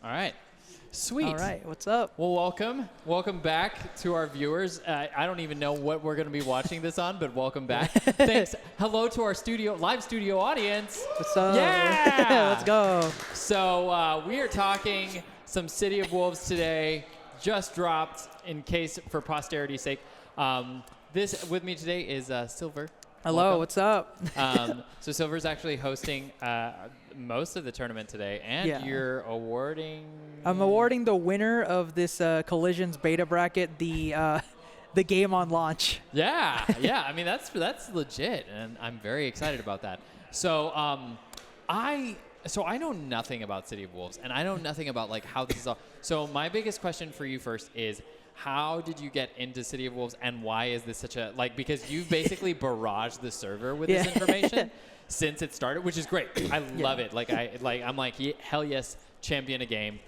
All right. Sweet. All right, what's up? Well, welcome. Welcome back to our viewers. I don't even know what we're going to be watching this on, but welcome back. Thanks. Hello to our live studio audience. What's up? Yeah! Let's go. So we are talking some City of Wolves today. Just dropped, in case for posterity's sake. This with me today is Sylver. Hello, Welcome. what's up? So Sylver's actually hosting most of the tournament today, and Yeah. you're awarding... I'm awarding the winner of this Collisions beta bracket the game on launch. Yeah, yeah. I mean, that's legit, and I'm very excited about that. So I know nothing about City of Wolves, and I know nothing about like how this is all. So my biggest question for you first is, how did you get into City of Wolves, and why is this such a because you've basically barraged the server with this information since it started, which is great. I love it. I'm like hell yes, champion a game.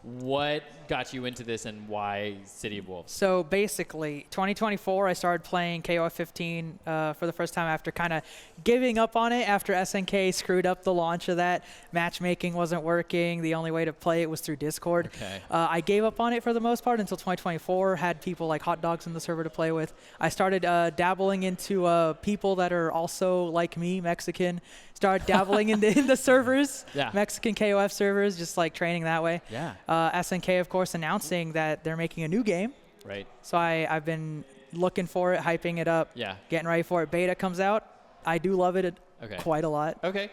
What got you into this, and why City of Wolves? So basically, 2024, I started playing KOF 15 for the first time after kind of giving up on it after SNK screwed up the launch of that. Matchmaking wasn't working. The only way to play it was through Discord. Okay. I gave up on it for the most part until 2024, had people like Hot Dogs in the server to play with. I started dabbling into people that are also like me, Mexican. Started dabbling in the servers, Mexican KOF servers, just like training that way. Yeah. SNK, of course, announcing that they're making a new game. Right. So I've been looking for it, hyping it up, getting ready for it. Beta comes out. I do love it quite a lot. Okay.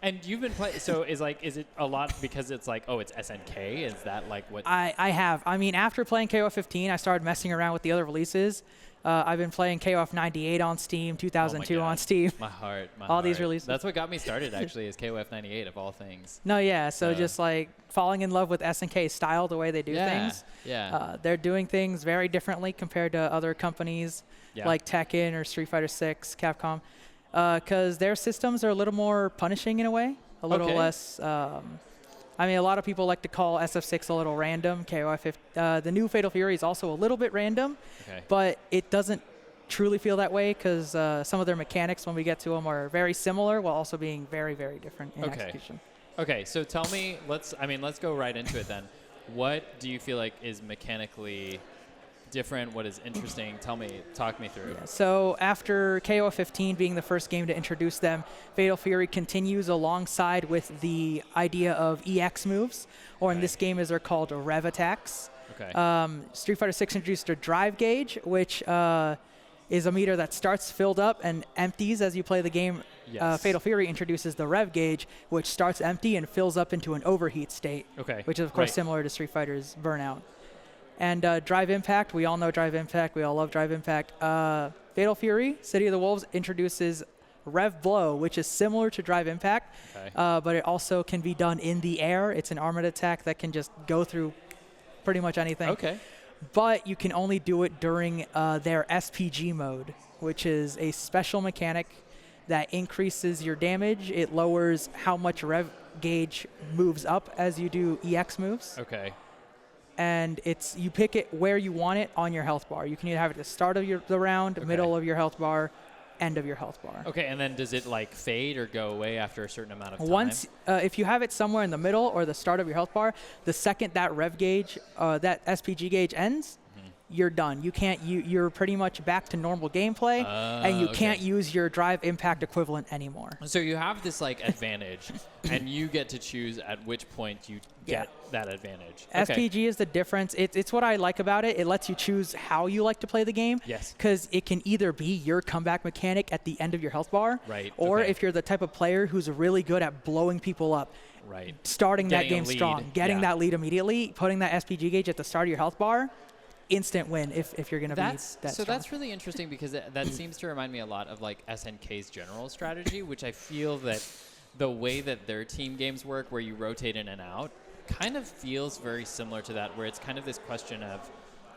And you've been playing, so is it a lot because it's like, oh, it's SNK? Is that like what? I have. I mean, after playing KOF 15, I started messing around with the other releases. I've been playing KOF 98 on Steam, 2002 on Steam. My heart. All these releases. That's what got me started, actually, is KOF 98 of all things. No, yeah. So just like falling in love with SNK's style, the way they do things. Yeah. They're doing things very differently compared to other companies like Tekken or Street Fighter 6, Capcom, because their systems are a little more punishing in a way, a little less. I mean, a lot of people like to call SF6 a little random. KOF, the new Fatal Fury is also a little bit random, but it doesn't truly feel that way because some of their mechanics, when we get to them, are very similar while also being very, very different in execution. Okay, so tell me, let's go right into it then. What do you feel like is mechanically different? What is interesting? Talk me through. Yeah, so after KOF 15 being the first game to introduce them, Fatal Fury continues alongside with the idea of EX moves, or in this game as they're called rev attacks. Street Fighter 6 introduced a drive gauge, which is a meter that starts filled up and empties as you play the game. Fatal Fury introduces the rev gauge, which starts empty and fills up into an overheat state, which is of course similar to Street Fighter's Burnout. And Drive Impact, we all know Drive Impact. We all love Drive Impact. Fatal Fury, City of the Wolves, introduces Rev Blow, which is similar to Drive Impact, but it also can be done in the air. It's an armored attack that can just go through pretty much anything. But you can only do it during their SPG mode, which is a special mechanic that increases your damage. It lowers how much Rev gauge moves up as you do EX moves. And you pick it where you want it on your health bar. You can either have it at the start of the round, middle of your health bar, end of your health bar. And then does it like fade or go away after a certain amount of time? Once, if you have it somewhere in the middle or the start of your health bar, the second that rev gauge, that SPG gauge ends, you're done. You can't. You're pretty much back to normal gameplay, and you can't use your Drive Impact equivalent anymore. So you have this like advantage, and you get to choose at which point you get that advantage. SPG is the difference. It's what I like about it. It lets you choose how you like to play the game. Because it can either be your comeback mechanic at the end of your health bar, or if you're the type of player who's really good at blowing people up, starting that game strong, getting that lead immediately, putting that SPG gauge at the start of your health bar. Instant win if you're going to be that strong. That's really interesting because that seems to remind me a lot of like SNK's general strategy, which I feel that the way that their team games work, where you rotate in and out, kind of feels very similar to that, where it's kind of this question of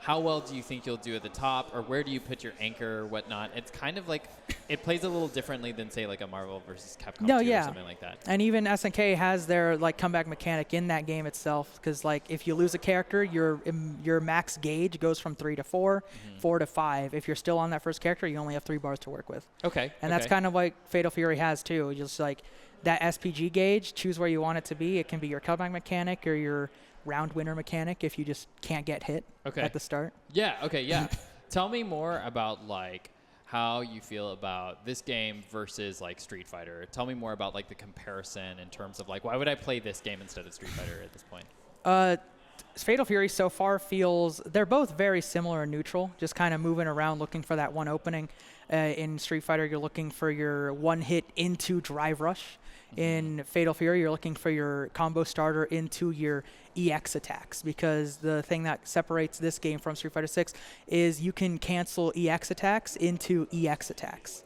how well do you think you'll do at the top, or where do you put your anchor or whatnot. It's kind of like it plays a little differently than, say, like a Marvel versus Capcom 2 or something like that. And even SNK has their like comeback mechanic in that game itself, because like if you lose a character, your max gauge goes from 3 to 4, 4 to 5. If you're still on that first character, you only have 3 bars to work with. And that's kind of like Fatal Fury has too. Just like that SPG gauge, choose where you want it to be. It can be your cutback mechanic or your round winner mechanic if you just can't get hit at the start. Yeah, okay, yeah. Tell me more about, like, how you feel about this game versus, like, Street Fighter. Tell me more about, like, the comparison in terms of, like, why would I play this game instead of Street Fighter at this point? Fatal Fury so far feels, they're both very similar and neutral, just kind of moving around looking for that one opening. In Street Fighter, you're looking for your one hit into Drive Rush. In Fatal Fury, you're looking for your combo starter into your EX attacks, because the thing that separates this game from Street Fighter 6 is you can cancel EX attacks into EX attacks.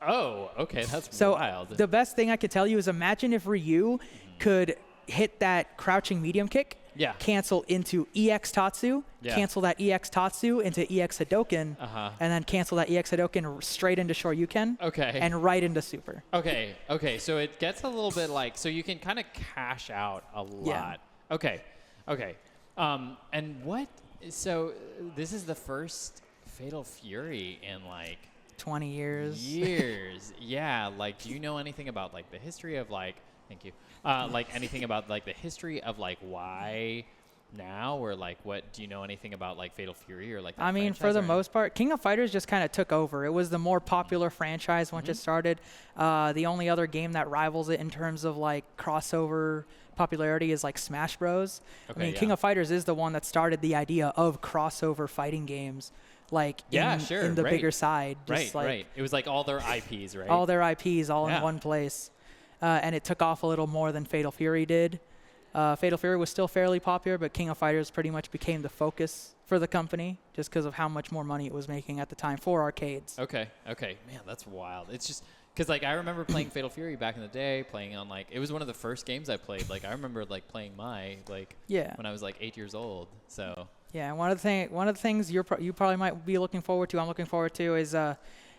Oh, okay, that's so wild. The best thing I could tell you is imagine if Ryu could hit that crouching medium kick, cancel into EX Tatsu, cancel that EX Tatsu into EX Hadoken, and then cancel that EX Hadoken straight into Shoryuken, and right into Super. Okay, so it gets a little bit like, so you can kind of cash out a lot. Yeah. Okay. And what, so this is the first Fatal Fury in like 20 years. Yeah, like, do you know anything about like the history of like, thank you, like anything about like the history of like why now, or like what, do you know anything about like Fatal Fury or like that I mean, for the most part, King of Fighters just kind of took over. It was the more popular franchise once it started. The only other game that rivals it in terms of like crossover popularity is like Smash Bros. I mean, King of Fighters is the one that started the idea of crossover fighting games, like in the bigger side. Just right. It was like all their IPs, right? All their IPs all in one place. And it took off a little more than Fatal Fury did. Fatal Fury was still fairly popular, but King of Fighters pretty much became the focus for the company just because of how much more money it was making at the time for arcades. Okay. Man, that's wild. It's just because, like, I remember playing Fatal Fury back in the day, playing on, like, it was one of the first games I played. Like, I remember, like, playing when I was, like, 8 years old. So. Yeah, and one of the things you probably might be looking forward to, I'm looking forward to, is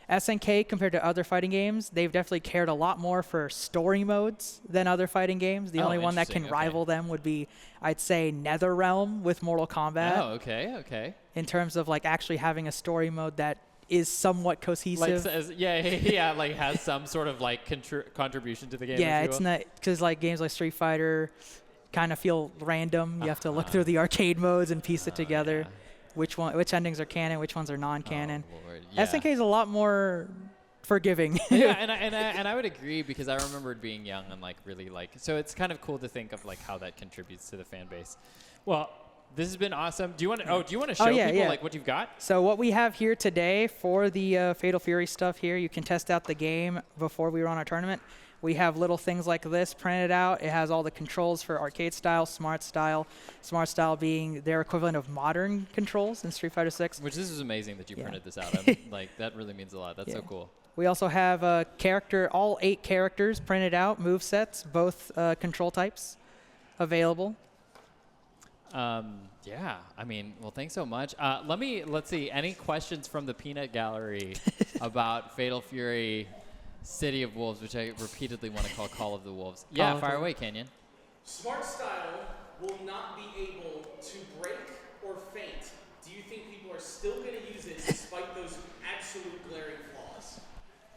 SNK, compared to other fighting games, they've definitely cared a lot more for story modes than other fighting games. The only one that can rival them would be, I'd say, NetherRealm with Mortal Kombat. Oh, okay. In terms of like actually having a story mode that is somewhat cohesive. Like, like has some sort of like contribution to the game. Yeah, it's not, because like games like Street Fighter kind of feel random. You have to look through the arcade modes and piece it together. Yeah. Which endings are canon, which ones are non-canon. SNK is a lot more forgiving. Yeah, and I would agree, because I remembered being young and like really like, so it's kind of cool to think of like how that contributes to the fan base. Well, this has been awesome. Do you want to show people like what you've got? So what we have here today for the Fatal Fury stuff here, you can test out the game before we run our tournament. We have little things like this printed out. It has all the controls for arcade style, smart style being their equivalent of modern controls in Street Fighter 6. Which, this is amazing that you printed this out. Like, that really means a lot. That's so cool. We also have all 8 characters printed out, movesets, both control types available. Yeah, I mean, well, thanks so much. Let's see, any questions from the Peanut Gallery about Fatal Fury City of Wolves, which I repeatedly want to call Call of the Wolves? Yeah, fire away, Canyon. Smart style will not be able to break or faint. Do you think people are still going to use it despite those absolute glaring flaws?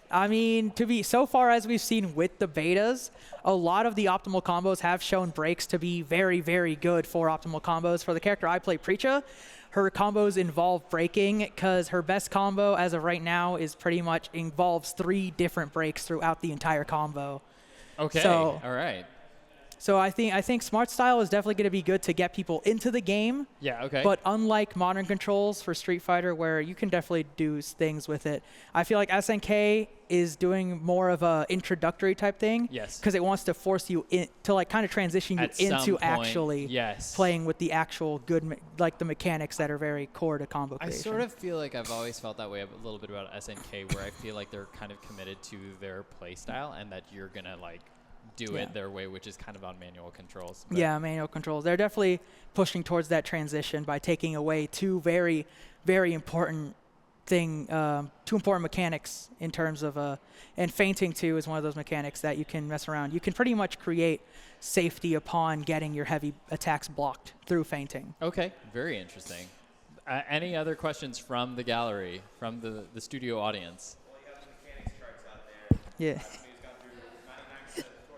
I mean, so far as we've seen with the betas, a lot of the optimal combos have shown breaks to be very, very good for optimal combos. For the character I play, Preacha, her combos involve breaking, because her best combo as of right now is pretty much involves 3 different breaks throughout the entire combo. Okay, all right. So I think smart style is definitely going to be good to get people into the game. Yeah, okay. But unlike modern controls for Street Fighter, where you can definitely do things with it, I feel like SNK is doing more of a introductory type thing. Yes. Because it wants to force you to like kind of transition you into actually playing with the actual good, like the mechanics that are very core to combo creation. I sort of feel like I've always felt that way a little bit about SNK, where I feel like they're kind of committed to their play style, and that you're going to like do it their way, which is kind of on manual controls. But yeah, manual controls. They're definitely pushing towards that transition by taking away 2 very, very important two important mechanics in terms of, and feinting too is one of those mechanics that you can mess around. You can pretty much create safety upon getting your heavy attacks blocked through feinting. Okay, very interesting. Any other questions from the gallery, from the studio audience? Well, you have the mechanics charts out there. Yeah. Somebody's gone through 99% of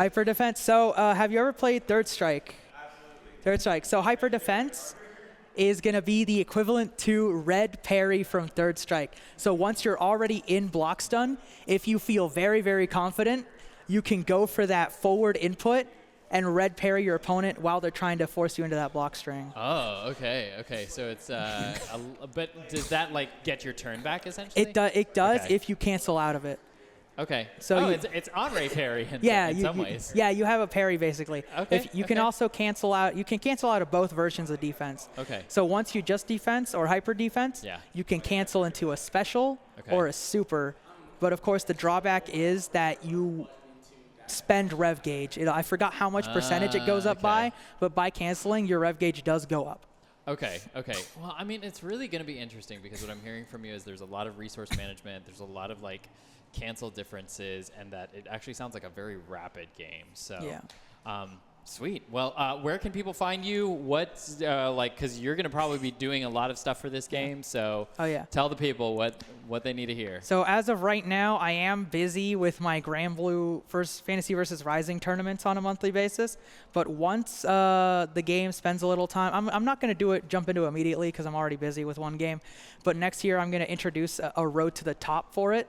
Hyper Defense. So have you ever played Third Strike? Absolutely. Third Strike. So Hyper Defense is going to be the equivalent to red parry from Third Strike. So once you're already in block stun, if you feel very, very confident, you can go for that forward input and red parry your opponent while they're trying to force you into that block string. Oh, okay, okay. So it's, but does that like get your turn back essentially? It does Okay. if you cancel out of it. Okay. So it's on-ray parry in, Yeah, some ways. Yeah, you have a parry basically. Okay, If you can okay. also cancel out. You can cancel out of both versions of defense. Okay. So once you just defense or hyper defense, Yeah. you can cancel into a special Okay. or a super. But of course, the drawback is that you spend rev gauge. I forgot how much percentage it goes up okay. by, but by canceling, your rev gauge does go up. Okay, okay. Well, I mean, it's really going to be interesting because what I'm hearing from you is there's a lot of resource management, there's a lot of like cancel differences, and that it actually sounds like a very rapid game. So, Yeah. Sweet. Well, where can people find you? What's like, because you're going to probably be doing a lot of stuff for this game. So Oh, yeah. tell the people what they need to hear. So as of right now, I am busy with my Grand Blue First Fantasy versus Rising tournaments on a monthly basis. But once the game spends a little time, I'm not going to jump into it immediately because I'm already busy with one game. But next year, I'm going to introduce a Road to the Top for it.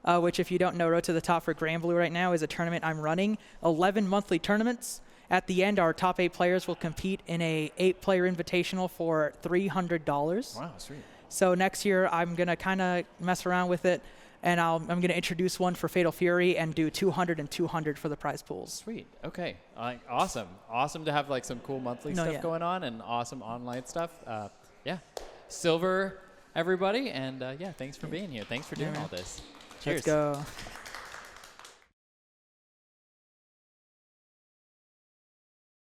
Which, if you don't know, Road to the Top for Grand Blue right now is a tournament I'm running. 11 monthly tournaments. At the end, our top 8 players will compete in a 8-player invitational for $300. Wow, sweet. So next year, I'm going to kind of mess around with it, and I'm going to introduce one for Fatal Fury and do 200 and 200 for the prize pools. Sweet. Okay. Awesome. Awesome to have like some cool monthly stuff going on and awesome online stuff. Yeah. Silver, everybody. And yeah, thanks for being here. Thanks for doing all this. Cheers. Let's go.